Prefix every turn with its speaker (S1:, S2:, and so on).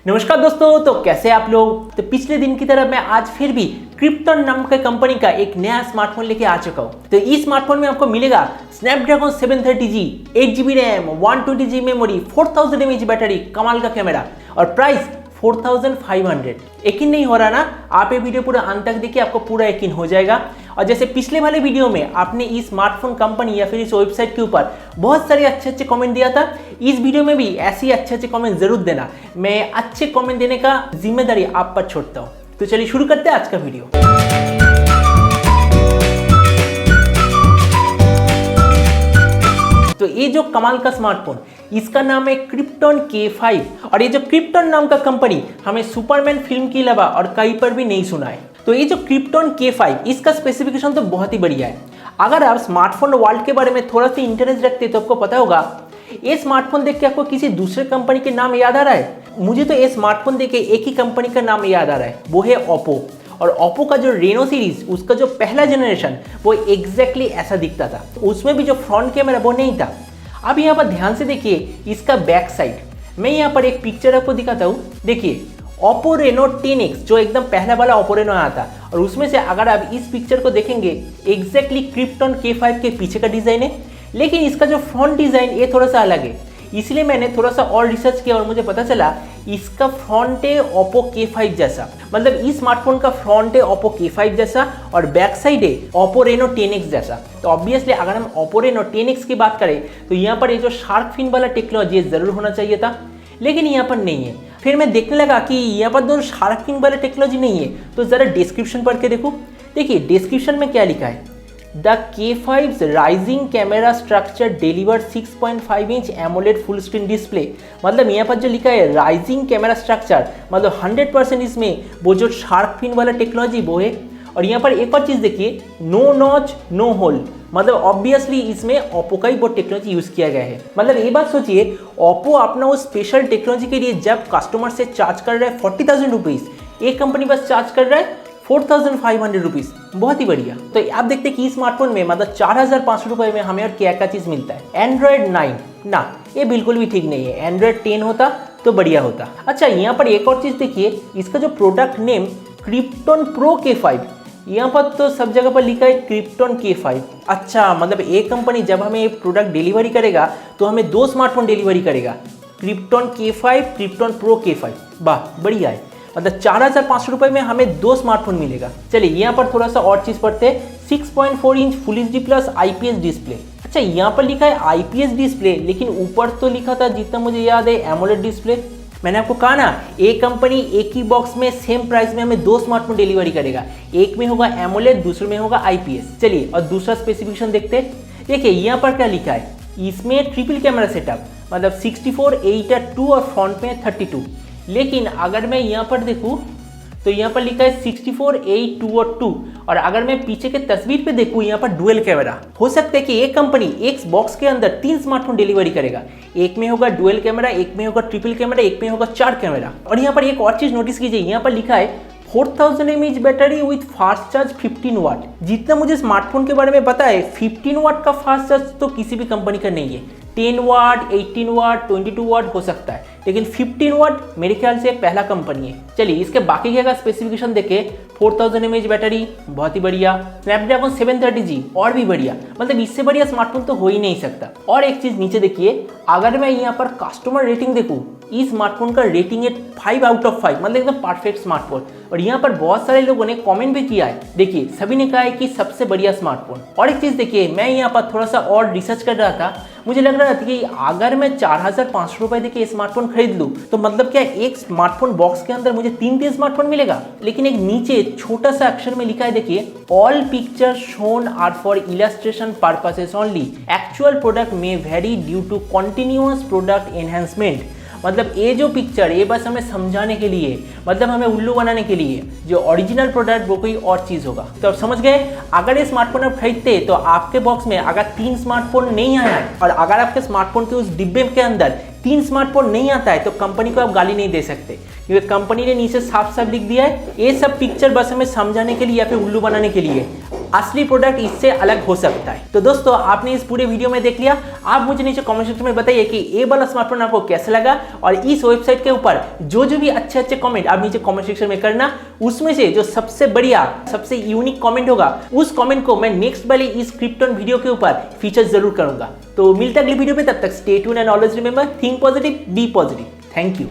S1: नमस्कार दोस्तों, तो कैसे आप लोग। तो पिछले दिन की तरह मैं आज फिर भी क्रिप्टन नाम के कंपनी का एक नया स्मार्टफोन लेके आ चुका हूँ। तो इस स्मार्टफोन में आपको मिलेगा Snapdragon 730G, 8GB RAM, 128GB memory, 4000 mAh battery, कमाल का कैमरा और प्राइस 4500। यकीन नहीं हो रहा ना? आप ये वीडियो पूरा अंत तक देखिए, आपको पूरा यकीन हो जाएगा। और जैसे पिछले वाले वीडियो में आपने इस स्मार्टफोन कंपनी या फिर इस वेबसाइट के ऊपर बहुत सारे अच्छे कमेंट दिया था, इस वीडियो में भी ऐसे ही अच्छे कमेंट जरूर देना। मैं अच्छे कमेंट देने का जिम्मेदारी आप पर छोड़ता हूँ। तो चलिए शुरू करते हैं आज का वीडियो। तो ये जो कमाल का स्मार्टफोन, इसका नाम है क्रिप्टन K5। और ये जो क्रिप्टन नाम का कंपनी हमें सुपरमैन फिल्म के अलावा और कहीं पर भी नहीं सुना है। तो ये जो क्रिप्टन K5, इसका स्पेसिफिकेशन तो बहुत ही बढ़िया है। अगर आप स्मार्टफोन वर्ल्ड के बारे में थोड़ा सा इंटरेस्ट रखते तो आपको पता होगा, ये स्मार्टफोन देख के आपको किसी दूसरे कंपनी के नाम याद आ रहा है? मुझे तो ये स्मार्टफोन देख के एक ही कंपनी का नाम याद आ रहा है, वो है ओप्पो। और ओप्पो का जो रेनो सीरीज, उसका जो पहला जनरेशन, वो एग्जैक्टली ऐसा दिखता था। उसमें भी जो फ्रंट कैमरा वो नहीं था। अब यहाँ पर ध्यान से देखिए इसका बैक साइड। मैं यहाँ पर एक पिक्चर आपको दिखाता हूँ। देखिए ओप्पो रेनो 10X जो एकदम पहला वाला ओप्पो रेनो आया था, और उसमें से अगर आप इस पिक्चर को देखेंगे, एग्जैक्टली क्रिप्टन K5 के पीछे का डिजाइन है, लेकिन इसका जो फ्रंट डिजाइन ये थोड़ा सा अलग है। इसलिए मैंने थोड़ा सा और रिसर्च किया और मुझे पता चला इसका फ्रंट है ओप्पो K5 जैसा। मतलब इस स्मार्टफोन का फ्रंट है ओप्पो K5 जैसा और बैक साइड है ओप्पो रेनो 10X जैसा। तो ऑब्वियसली अगर हम ओप्पो रेनो 10X की बात करें तो यहाँ पर ये जो शार्क फिन वाला टेक्नोलॉजी जरूर होना चाहिए था, लेकिन यहाँ पर नहीं है। फिर मैं देखने लगा कि यहाँ पर दोनों शार्क फिन वाला टेक्नोलॉजी नहीं है, तो जरा डिस्क्रिप्शन पढ़ के देखो। देखिए डिस्क्रिप्शन में क्या लिखा है। The K5's rising camera structure delivers 6.5 inch AMOLED full screen display। मतलब यहाँ पर जो लिखा है राइजिंग कैमरा स्ट्रक्चर, मतलब 100% इसमें वो जो शार्क फिन वाला टेक्नोलॉजी वो है। और यहाँ पर एक और चीज़ देखिए, नो नॉच नो होल, मतलब ऑब्वियसली इसमें ओप्पो का ही वो टेक्नोलॉजी यूज़ किया गया है। मतलब ये बात सोचिए, ओप्पो अपना उस स्पेशल टेक्नोलॉजी के लिए जब कस्टमर से चार्ज कर रहा है 40,000 रुपीज़, एक कंपनी बस चार्ज कर रहा है 4500 रुपीज़। बहुत ही बढ़िया। तो आप देखते हैं कि स्मार्टफोन में मतलब 4500 रुपये में हमें और क्या क्या चीज़ मिलता है। एंड्रॉयड 9 ना, ये बिल्कुल भी ठीक नहीं है। एंड्रॉयड 10 होता तो बढ़िया होता। अच्छा, यहाँ पर एक और चीज़ देखिए, इसका जो product name krypton pro K5, यहाँ पर तो सब जगह पर लिखा है क्रिप्टन K5। अच्छा, मतलब एक कंपनी जब हमें प्रोडक्ट डिलीवरी करेगा तो हमें दो स्मार्टफोन डिलीवरी करेगा, krypton K5, krypton pro K5। वाह बढ़िया है। मतलब 4500 रुपये में हमें दो स्मार्टफोन मिलेगा। चलिए यहाँ पर थोड़ा सा और चीज़ पढ़ते हैं। 6.4 inch full HD plus IPS display. अच्छा, यहाँ पर लिखा है IPS डिस्प्ले, लेकिन ऊपर तो लिखा था जितना मुझे याद है एमोलेड डिस्प्ले। मैंने आपको कहा ना, एक कंपनी एक ही बॉक्स में सेम प्राइस में हमें दो स्मार्टफोन डिलीवरी करेगा। एक में होगा एमोलेड, दूसरे में होगा IPS। चलिए और दूसरा स्पेसिफिकेशन देखते हैं। देखिए यहाँ पर क्या लिखा है, इसमें ट्रिपल कैमरा सेटअप, मतलब 64, 8/2 और फ्रंट में 32। लेकिन अगर मैं यहाँ पर देखूँ तो यहाँ पर लिखा है 64, 8, 2 और 2। और अगर मैं पीछे के तस्वीर पे देखूँ, यहाँ पर डुअल कैमरा। हो सकता है कि एक कंपनी एक बॉक्स के अंदर 3 स्मार्टफोन डिलीवरी करेगा। एक में होगा डुअल कैमरा, एक में होगा ट्रिपल कैमरा, एक में होगा 4 कैमरा। और यहाँ पर एक और चीज़ नोटिस कीजिए, यहाँ पर लिखा है 4000 mAh battery with fast charge 15 वाट। जितना मुझे स्मार्टफोन के बारे में पता है, 15 वाट का फास्ट चार्ज तो किसी भी कंपनी का नहीं है। 10 वाट, 18 वाट, 22 वाट हो सकता है, लेकिन 15 वाट मेरे ख्याल से पहला कंपनी है। चलिए इसके बाकी क्या का स्पेसिफिकेशन देखे। 4000 mAh बैटरी, बहुत ही बढ़िया। स्नैपड्रैगन 730G, और भी बढ़िया। मतलब इससे बढ़िया स्मार्टफोन तो हो ही नहीं सकता। और एक चीज़ नीचे देखिए, अगर मैं यहाँ पर कस्टमर रेटिंग देखूँ, इस स्मार्टफोन का रेटिंग है 5 आउट ऑफ 5, मतलब एकदम परफेक्ट स्मार्टफोन। और यहाँ पर बहुत सारे लोगों ने कमेंट भी किया है। देखिए सभी ने कहा है कि सबसे बढ़िया स्मार्टफोन। और एक चीज़ देखिए, मैं यहाँ पर थोड़ा सा और रिसर्च कर रहा था, मुझे लग रहा था कि अगर मैं 4500 रुपये देके स्मार्टफोन खरीद लूँ तो मतलब क्या एक स्मार्टफोन बॉक्स के अंदर मुझे 3 स्मार्टफोन मिलेगा। लेकिन एक नीचे छोटा सा अक्षर में लिखा है, देखिए, all picture shown are for illustration purposes only, actual product में vary due to continuous product enhancement. मतलब ये जो पिक्चर, ये बस हमें समझाने के लिए, मतलब हमें उल्लू बनाने के लिए। जो ओरिजिनल प्रोडक्ट वो कोई और चीज़ होगा। तो आप समझ गए। अगर ये स्मार्टफोन आप खरीदते तो आपके बॉक्स में अगर 3 स्मार्टफोन नहीं आया है, और अगर आपके स्मार्टफोन के उस डिब्बे के अंदर 3 स्मार्टफोन नहीं आता है, तो कंपनी को आप गाली नहीं दे सकते, क्योंकि कंपनी ने नीचे साफ साफ लिख दिया है ये सब पिक्चर बस हमें समझाने के लिए या फिर उल्लू बनाने के लिए। असली प्रोडक्ट इससे अलग हो सकता है। तो दोस्तों आपने इस पूरे वीडियो में देख लिया। आप मुझे नीचे कमेंट सेक्शन में बताइए कि ये वाला स्मार्टफोन आपको कैसा लगा, और इस वेबसाइट के ऊपर जो भी अच्छे कमेंट आप नीचे कमेंट सेक्शन में करना, उसमें से जो सबसे बढ़िया सबसे यूनिक कमेंट होगा उस कमेंट को मैं नेक्स्ट वाले इस क्रिप्टन वीडियो के ऊपर फीचर जरूर करूंगा। तो मिलते हैं अगली वीडियो में, तब तक stay tuned and always remember think positive be positive. Thank you.